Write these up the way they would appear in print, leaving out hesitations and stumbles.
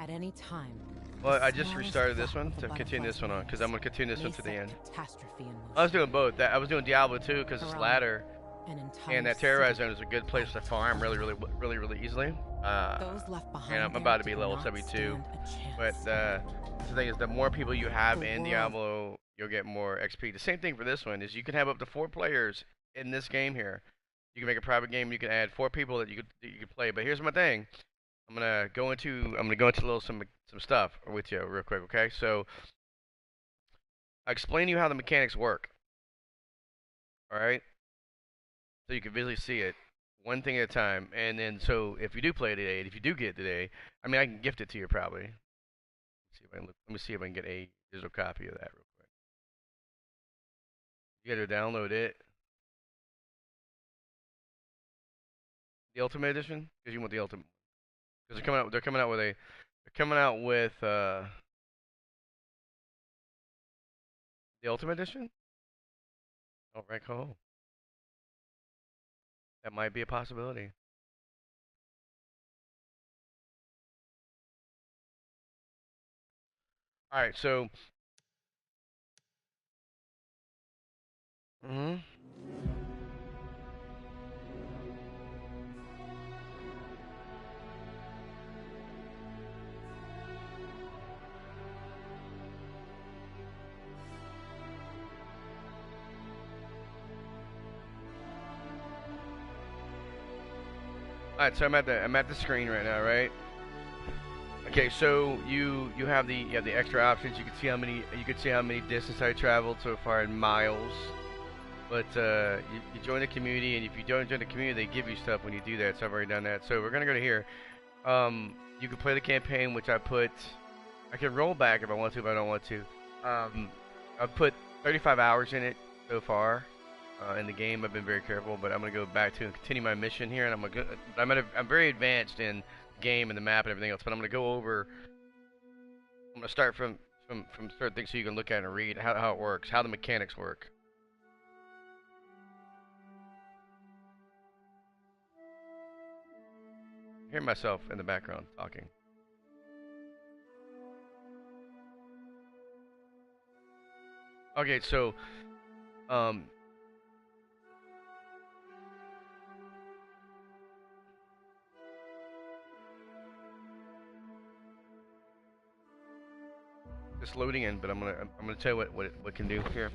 At any time. Well, I just restarted this one to continue this one on, because I'm going to continue this one to the end. I was doing both. I was doing Diablo 2 because it's ladder, and that terrorized zone is a good place to farm really easily. And I'm about to be level 72. But the thing is, the more people you have in Diablo, you'll get more XP. The same thing for this one is you can have up to 4 players in this game here. You can make a private game. You can add 4 people that you could play. But here's my thing. I'm gonna go into some stuff with you real quick, okay? So I'll explain to you how the mechanics work. All right? So you can visually see it, one thing at a time. And then so if you do play it today, if you do get it today, I mean I can gift it to you probably. Let me see if I can get a digital copy of that real quick. You gotta download it. The Ultimate Edition, because you want the Ultimate. Because they're coming out with the Ultimate Edition. All right, cool. That might be a possibility. All right, so. Mhm. All right, so I'm at the screen right now, right? Okay, so you have the extra options. You can see how many distance I traveled so far in miles. But you join the community, and if you don't join the community, they give you stuff when you do that. So I've already done that. So we're gonna go to here. You can play the campaign, which I can roll back if I want to, but I don't want to. I've put 35 hours in it so far. In the game, I've been very careful, but I'm gonna go back to and continue my mission here, and I'm very advanced in the game and the map and everything else, but I'm gonna start from certain things so you can look at and read how it works, how the mechanics work. I hear myself in the background talking. Okay, so um, it's loading in, but I'm gonna tell you what it can do here.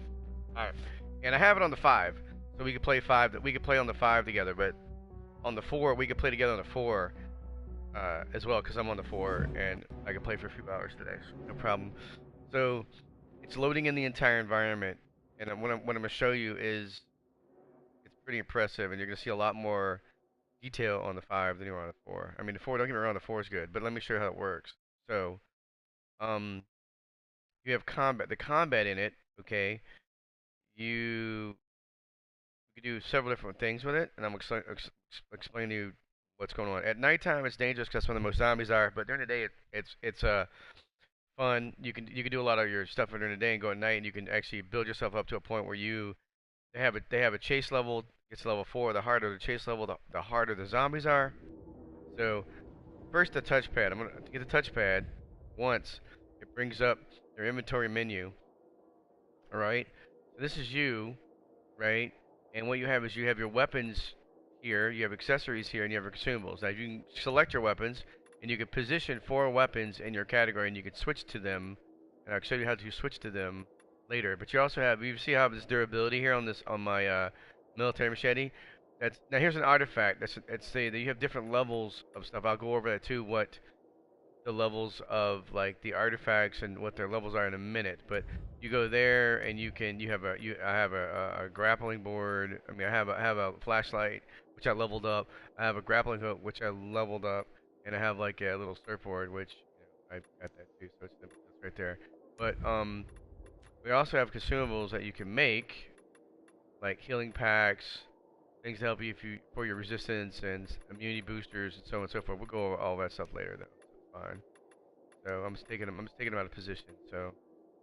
All right, and I have it on the 5, so we could play 5. That we could play on the 5 together, but on the 4 we could play together on the 4 as well, because I'm on the 4 and I can play for a few hours today, so no problem. So it's loading in the entire environment, and what I'm gonna show you is it's pretty impressive, and you're gonna see a lot more detail on the 5 than you are on the 4. I mean, the 4, don't get me wrong, the 4 is good, but let me show you how it works. So um, you have the combat in it, okay? You can do several different things with it, and I'm going to explain to you what's going on. At nighttime, it's dangerous because that's when the most zombies are, but during the day, it's fun. You can do a lot of your stuff during the day and go at night, and you can actually build yourself up to a point where they have a chase level. It's level 4. The harder the chase level, the harder the zombies are. So first, the touchpad. I'm gonna get the touchpad once. It brings up your inventory menu. All right. So this is you, right? And what you have is you have your weapons here, you have accessories here, and you have your consumables. Now you can select your weapons, and you can position 4 weapons in your category, and you can switch to them. And I'll show you how to switch to them later. But you see how I have this durability here on my military machete. Now here's an artifact. Let's say that you have different levels of stuff. I'll go over that too. What the levels of like the artifacts and what their levels are in a minute. But you go there and I have a grappling board. I mean I have a flashlight which I leveled up. I have a grappling hook which I leveled up, and I have like a little surfboard which I got that too. So that's right there. But we also have consumables that you can make, like healing packs, things to help you for your resistance and immunity boosters and so on and so forth. We'll go over all that stuff later though. So fine. So I'm just taking them out of position. So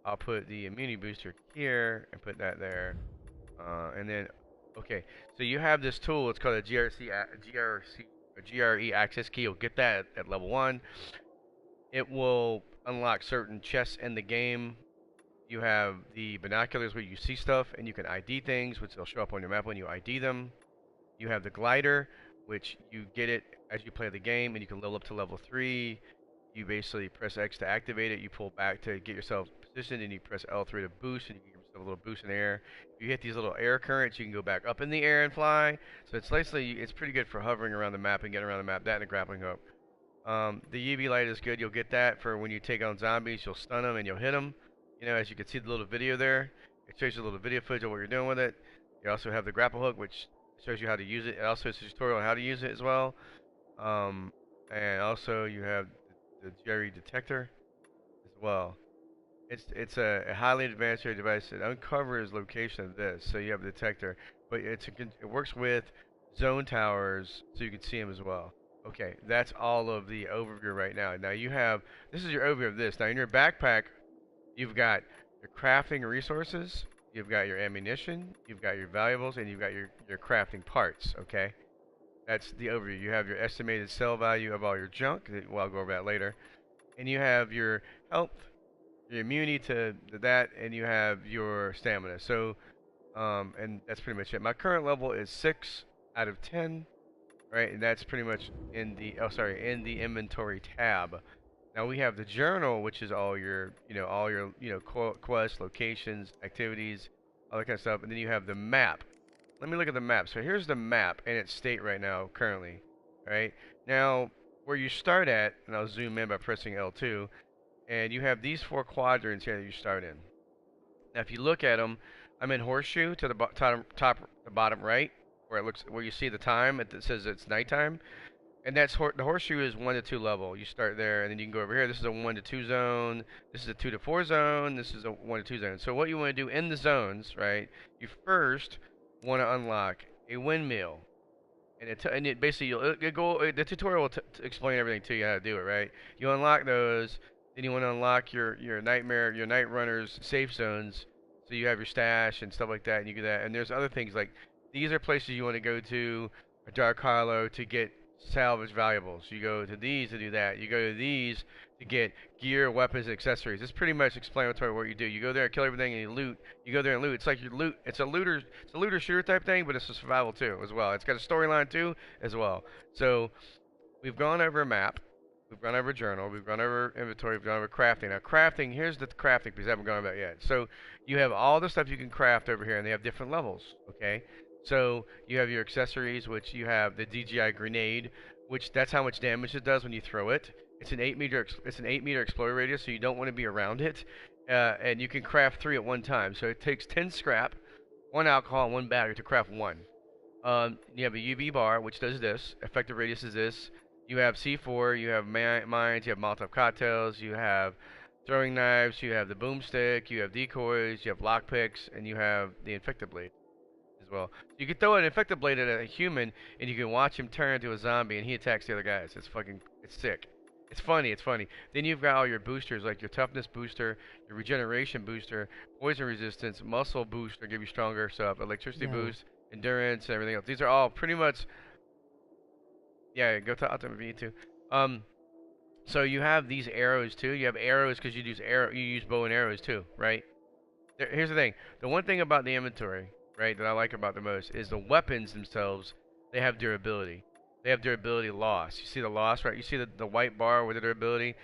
I'll put the immunity booster here and put that there. And then okay. So you have this tool, it's called a GRE access key. You'll get that at level 1. it will unlock certain chests in the game. You have the binoculars where you see stuff and you can ID things, which they'll show up on your map when you ID them. You have the glider, which you get it as you play the game, and you can level up to level 3. You basically press X to activate it. You pull back to get yourself positioned, and you press L3 to boost, and you give yourself a little boost in the air. If you hit these little air currents, you can go back up in the air and fly. So it's basically it's pretty good for hovering around the map and getting around the map. That and a grappling hook. The UV light is good. You'll get that for when you take on zombies. You'll stun them and you'll hit them. You know, as you can see the little video there, it shows you a little video footage of what you're doing with it. You also have the grapple hook, which shows you how to use it. It also has a tutorial on how to use it as well. And also you have the Jerry detector as well. It's a highly advanced device that uncovers location of this. So you have the detector, but it works with zone towers, so you can see them as well. Okay, that's all of the overview right now. Now you have this is your overview of this. Now in your backpack, you've got your crafting resources, you've got your ammunition, you've got your valuables, and you've got your crafting parts. Okay, that's the overview. You have your estimated sell value of all your junk. Well, I'll go over that later, and you have your health, your immunity to that, and you have your stamina. So, and that's pretty much it. My current level is 6 out of 10, right? And that's pretty much in the in the inventory tab. Now we have the journal, which is all your quests, locations, activities, all that kind of stuff, and then you have the map. Let me look at the map. So here's the map in its state right now, currently, right? Now where you start at, and I'll zoom in by pressing L2. And you have these 4 quadrants here that you start in. Now, if you look at them, I'm in horseshoe to the the bottom right, where you see the time. It says it's nighttime, and the horseshoe is 1 to 2 level. You start there, and then you can go over here. This is a 1 to 2 zone. This is a 2 to 4 zone. This is a 1 to 2 zone. So what you want to do in the zones, right? You first want to unlock a windmill. And it basically the tutorial will explain everything to you how to do it, right? You unlock those, then you want to unlock your night runners safe zones, so you have your stash and stuff like that, and you get that. And there's other things like these are places you want to go to, a Dark Hollow to get salvage valuables. You go to these to do that. You go to these to get gear, weapons, and accessories. It's pretty much explanatory what you do. You go there, kill everything, and you loot. You go there and loot. It's like you loot. It's a looter shooter type thing, but it's a survival too as well. It's got a storyline too as well. So we've gone over a map. We've gone over a journal. We've gone over inventory. We've gone over crafting. Now crafting. Here's the crafting piece I haven't gone about yet. So you have all the stuff you can craft over here, and they have different levels. Okay. So you have your accessories, which you have the DJI grenade, which that's how much damage it does when you throw it. It's an 8-meter explorer radius, so you don't want to be around it. And you can craft 3 at one time. So it takes 10 scrap, 1 alcohol, and 1 battery to craft 1. You have a UV bar, which does this. Effective radius is this. You have C4, you have mines, you have Molotov cocktails, you have throwing knives, you have the boomstick, you have decoys, you have lockpicks, and you have the infected blade as well. So you can throw an infected blade at a human, and you can watch him turn into a zombie, and he attacks the other guys. It's sick. It's funny. Then you've got all your boosters, like your toughness booster, your regeneration booster, poison resistance, muscle booster, give you stronger stuff, electricity boost, endurance, and everything else. These are all pretty much, yeah, go to Ultimate V too. So you have these arrows too. You have arrows because you use bow and arrows too, right? Here's the thing. The one thing about the inventory, right, that I like about the most is the weapons themselves. They have durability. They have durability loss. You see the loss, right? You see the white bar with the durability.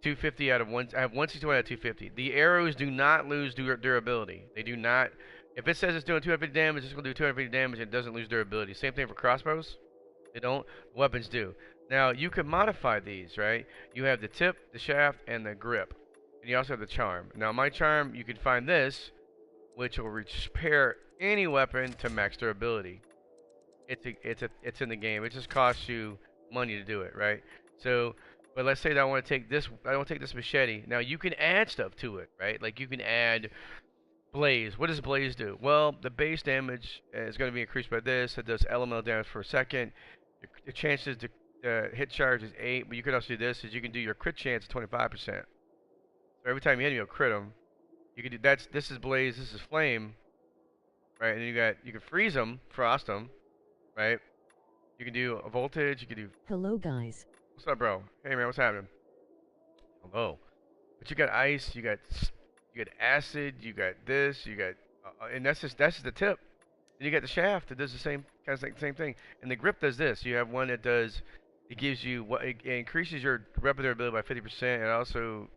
250 out of one. I have 161 out of 250. The arrows do not lose durability. They do not. If it says it's doing 250 damage, it's going to do 250 damage and it doesn't lose durability. Same thing for crossbows. They don't. Weapons do. Now, you can modify these, right? You have the tip, the shaft, and the grip. And you also have the charm. Now, my charm, you can find this, which will repair any weapon to max durability. It's in the game. It just costs you money to do it, right? So, but let's say that I want to take this. I want to take this machete. Now, you can add stuff to it, right? Like you can add blaze. What does blaze do? Well, the base damage is going to be increased by this. It does elemental damage for a second. Your chances to hit charge is 8, but you can also do this. Is you can do your crit chance at 25%. So every time you hit him, you'll crit him. You can do that's. This is blaze. This is flame, right? And you can freeze them, frost them, right? You can do a voltage. You can do. Hello, guys. What's up, bro? Hey, man, what's happening? low. But you got ice, you got acid, you got this, you got, and that's just the tip. Then you got the shaft that does the same kind of same thing, and the grip does this. You have one that does, it gives you what it increases your weapon durability by 50%, and also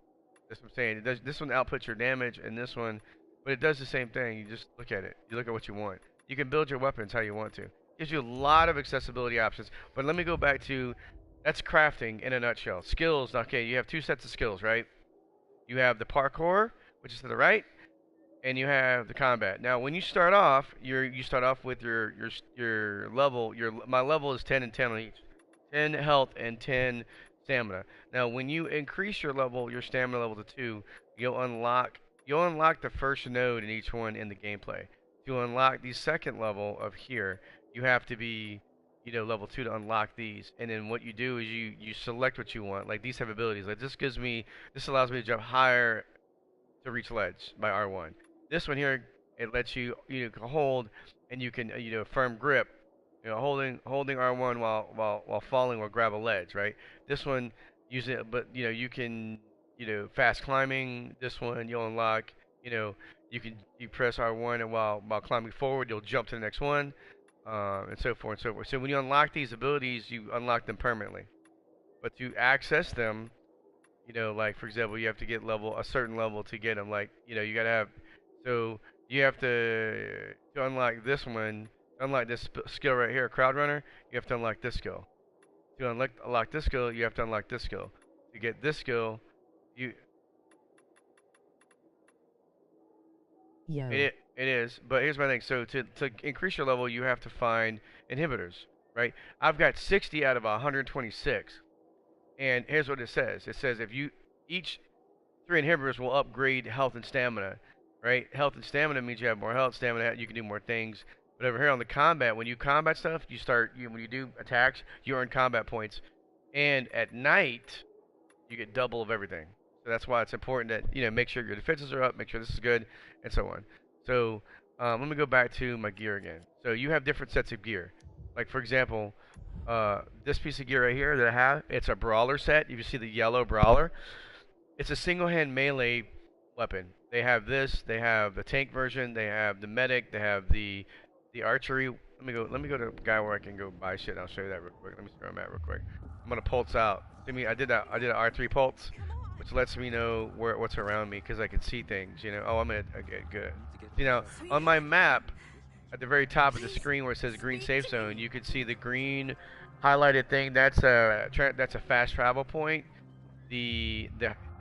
that's what I'm saying. It does, this one outputs your damage, and this one, but it does the same thing. You just look at it. You look at what you want. You can build your weapons how you want to. Gives you a lot of accessibility options. But let me go back to, that's crafting in a nutshell. Skills. Okay, you have two sets of skills, right? You have the parkour, which is to the right, and you have the combat. Now, when you start off, you start off with your level. My level is 10 and 10 on each, 10 health and 10 stamina. Now, when you increase your level, your stamina level to 2, you'll unlock the first node in each one in the gameplay. To unlock the second level of here, you have to be level 2 to unlock these. And then what you do is you select what you want. Like these have abilities. Like this allows me to jump higher to reach ledge by R1. This one here, it lets you can hold, and you can firm grip, holding R1 while falling will grab a ledge, right? This one use it, but you can fast climbing. This one you'll unlock, you press R1, and while climbing forward you'll jump to the next one, and so forth and so forth. So when you unlock these abilities, you unlock them permanently. But to access them, like for example, you have to get a certain level to get them. Like, you gotta have, so you have to unlock this one, unlock this skill right here, crowd runner. You have to unlock this skill. To unlock this skill, you have to unlock this skill. To get this skill, you Yo. it is. But here's my thing. So to increase your level, you have to find inhibitors, right? I've got 60 out of 126. And here's what it says. It says if you each 3 inhibitors will upgrade health and stamina, right? Health and stamina means you have more health, stamina, you can do more things. But over here on the combat, when you combat stuff, when you do attacks, you earn combat points. And at night, you get double of everything. So that's why it's important that make sure your defenses are up, make sure this is good, and so on. So let me go back to my gear again. So you have different sets of gear. Like for example, this piece of gear right here that I have, it's a brawler set. You see the yellow brawler. It's a single hand melee weapon. They have this, they have the tank version, they have the medic, they have the archery. Let me go to a guy where I can go buy shit, and I'll show you that real quick. Let me see where I'm at real quick. I'm gonna pulse out. See me, I did an R3 pulse, which lets me know what's around me because I can see things, Oh, I'm gonna okay, good. On my map at the very top of the screen where it says green safe zone, you can see the green highlighted thing. That's a fast travel point. The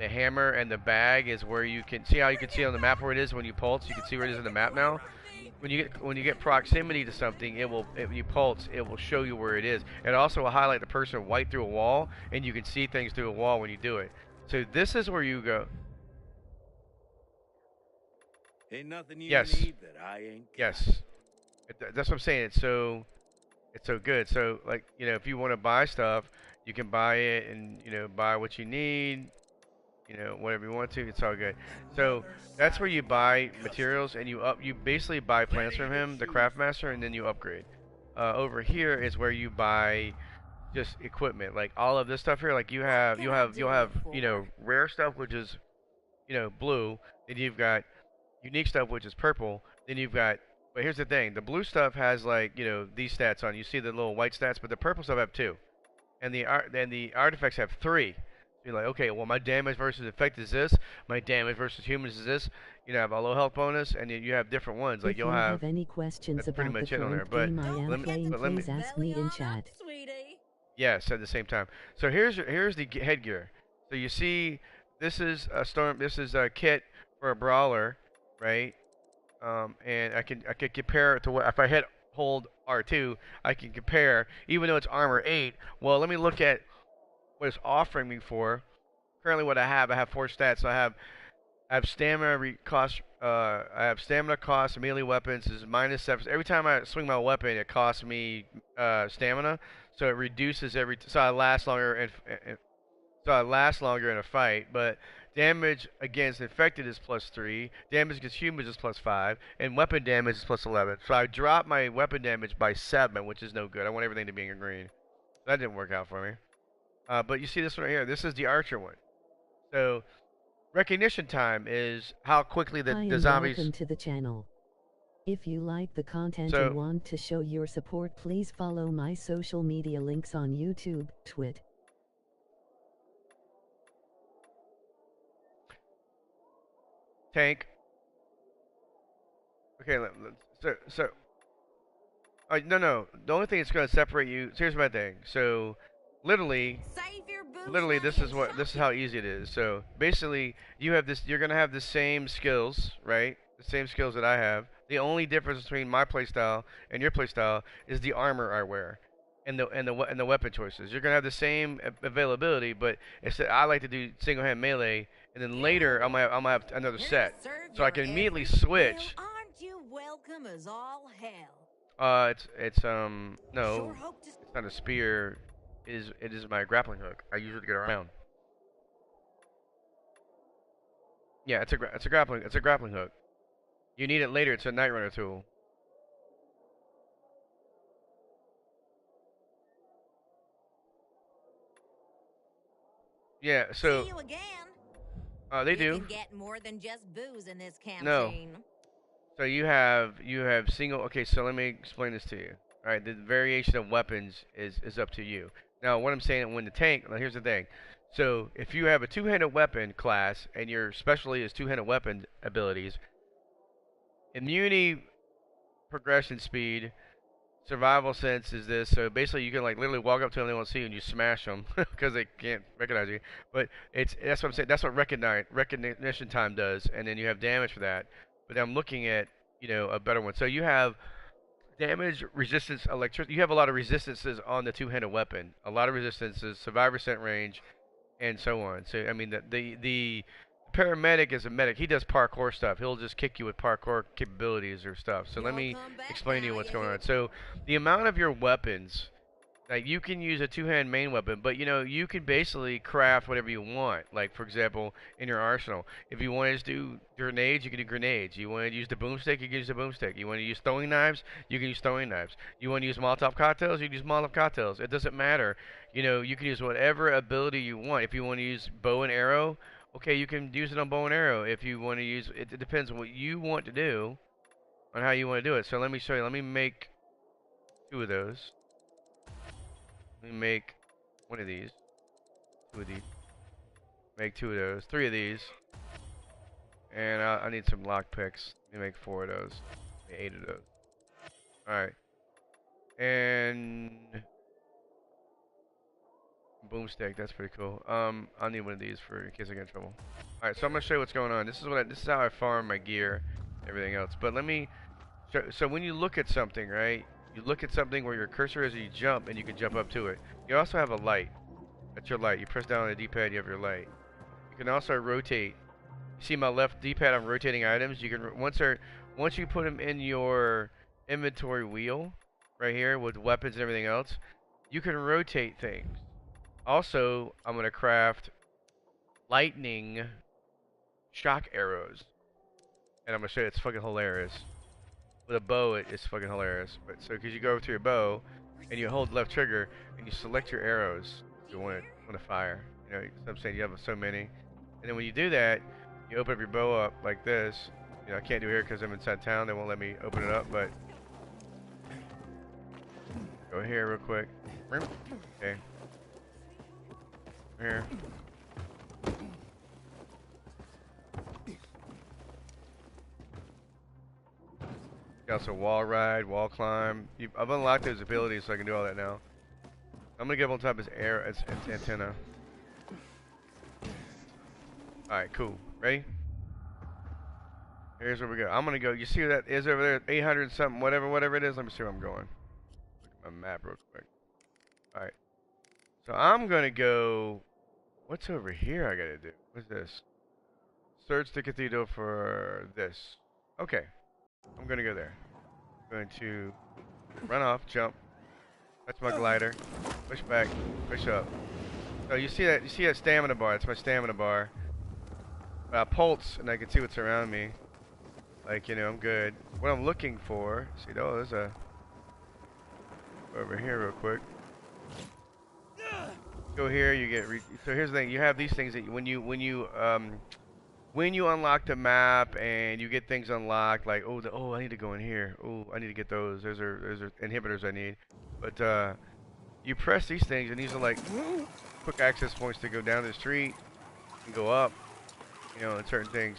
hammer and the bag is where you can see how you can see on the map where it is when you pulse. You can see where it is in the map now. When you get proximity to something, if you pulse, it will show you where it is. It also will highlight the person right through a wall, and you can see things through a wall when you do it. So this is where you go. Ain't nothing you Yes. need that I ain't got. Yes. That's what I'm saying. It's so good. So like if you want to buy stuff, you can buy it and buy what you need. Whatever you want to, it's all good. So that's where you buy materials, and you basically buy plants from him, the craft master, and then you upgrade. Over here is where you buy just equipment, like all of this stuff here. Like you'll have rare stuff, which is blue. Then you've got unique stuff, which is purple. Then you've got, but here's the thing: the blue stuff has like these stats on. You see the little white stats, but the purple stuff have 2, and the artifacts have 3. You're like, okay, well, my damage versus effect is this. My damage versus humans is this. You have a low health bonus, and then you have different ones. Like if you'll you have. any questions That's pretty about much the it on there. current But game I am playing, please ask me in chat. Yes, at the same time. So here's the headgear. So you see, this is a storm. This is a kit for a brawler, right? And I can compare it to what if I hit hold R2, I can compare. Even though it's armor 8, well, let me look at what it's offering me for. Currently, what I have 4 stats. So I have stamina cost. I have stamina cost. Melee weapons is -7. Every time I swing my weapon, it costs me stamina. So it reduces so I last longer in a fight. But damage against infected is +3. Damage against humans is +5, and weapon damage is +11. So I dropped my weapon damage by 7, which is no good. I want everything to be in green. That didn't work out for me. But you see this one right here. This is the archer one. So recognition time is how quickly Hi the and zombies. welcome to the channel. If you like the content So and want to show your support, please follow my social media links on YouTube, Twit. tank. Okay, so no. The only thing that's going to separate you. So here's my thing. So literally, this is how easy it is. So basically, you have this. You're gonna have the same skills, right? The same skills that I have. The only difference between my playstyle and your playstyle is the armor I wear, and the weapon choices. You're gonna have the same availability, but instead I like to do single hand melee, and then later I'm gonna have another set, so I can immediately switch. Aren't you welcome as all hell? It's no, it's not a spear. It is my grappling hook. I use it to get around. Yeah, it's a grappling hook. You need it later. It's a Night Runner tool. Yeah, so See you again. they do. You can get more than just booze in this campaign. No. So you have single. Okay, so let me explain this to you. All right, the variation of weapons is up to you. Now, what I'm saying when the tank. Now, here's the thing. So if you have a two-handed weapon class and your specialty is two-handed weapon abilities, immunity, progression speed, survival sense is this. So basically, you can like literally walk up to them, they won't see you, and you smash them because they can't recognize you. But that's what I'm saying. That's what recognition time does, and then you have damage for that. But I'm looking at a better one. So you have damage, resistance, electricity. You have a lot of resistances on the two-handed weapon. A lot of resistances, survivor scent range, and so on. So I mean the paramedic is a medic. He does parkour stuff. He'll just kick you with parkour capabilities or stuff. So let me explain to you what's going on. So the amount of your weapons, like you can use a two-hand main weapon, but you can basically craft whatever you want. Like for example, in your arsenal, if you want to just do grenades, you can do grenades. You want to use the boomstick, you can use the boomstick. You want to use throwing knives, you can use throwing knives. You want to use Molotov cocktails, you can use Molotov cocktails. It doesn't matter. You can use whatever ability you want. If you want to use bow and arrow, okay, you can use it on bow and arrow. If you want to use it, it depends on what you want to do, on how you want to do it. So let me show you. Let me make 2 of those. Let me make 1 of these, 2 of these, make 2 of those, 3 of these, and I need some lock picks. Let me make 4 of those, 8 of those. Alright, and boomstick, that's pretty cool. I'll need 1 of these in case I get in trouble. Alright, so I'm gonna show you what's going on. This is how I farm my gear, everything else. But let me so when you look at something, right? You look at something where your cursor is and you jump, and you can jump up to it. You also have a light. That's your light. You press down on the D-pad, you have your light. You can also rotate. You see my left D-pad, I'm rotating items. You can once you put them in your inventory wheel, right here with weapons and everything else, you can rotate things. Also, I'm gonna craft lightning shock arrows, and I'm gonna show you. It's fucking hilarious. With a bow, it's fucking hilarious. But so, because you go over to your bow, and you hold left trigger, and you select your arrows you want to fire. So I'm saying you have so many, and then when you do that, you open up your bow up like this. I can't do it here because I'm inside town. They won't let me open it up, but go here real quick. Okay. Here. Got some wall ride, wall climb. I've unlocked those abilities, so I can do all that now. I'm gonna get on top of his antenna. All right, cool. Ready? Here's where we go. I'm gonna go. You see what that is over there? 800 something, whatever it is. Let me see where I'm going. Look at my map real quick. All right. So I'm gonna go. What's over here? I gotta do. What's this? Search the cathedral for this. Okay. I'm gonna go there. I'm going to run off, jump, touch my glider, push back, push up. So you see that stamina bar? That's my stamina bar. I pulse and I can see what's around me. Like I'm good. What I'm looking for. See, there's a over here real quick. Go here, you get. So here's the thing: you have these things that when you unlock the map and you get things unlocked, like I need to go in here. Oh, I need to get those. Those are inhibitors I need. But you press these things, and these are like quick access points to go down the street and go up, and certain things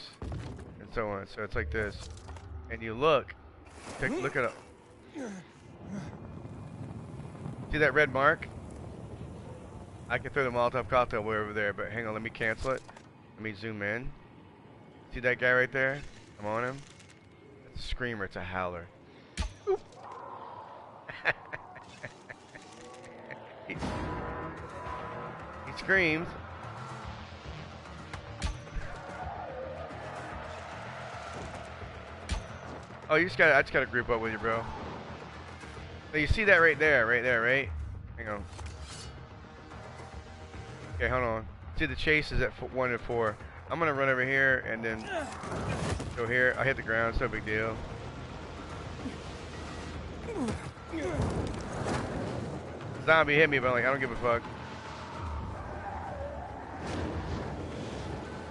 and so on. So it's like this, and you look at it. See that red mark? I can throw the Molotov cocktail way over there, but hang on, let me cancel it. Let me zoom in. See that guy right there? I'm on him. It's a screamer, it's a howler. he screams. Oh, I just gotta group up with you, bro. So you see that right there, right? Hang on. Okay, hold on. See, the chase is at 1 and 4. I'm gonna run over here and then go here. I hit the ground, it's no big deal. Zombie hit me, but I don't give a fuck.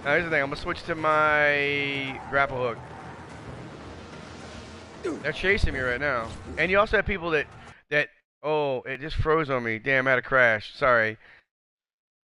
Now here's the thing, I'm gonna switch to my grapple hook. They're chasing me right now. And you also have people that oh, it just froze on me. Damn, I had a crash. Sorry.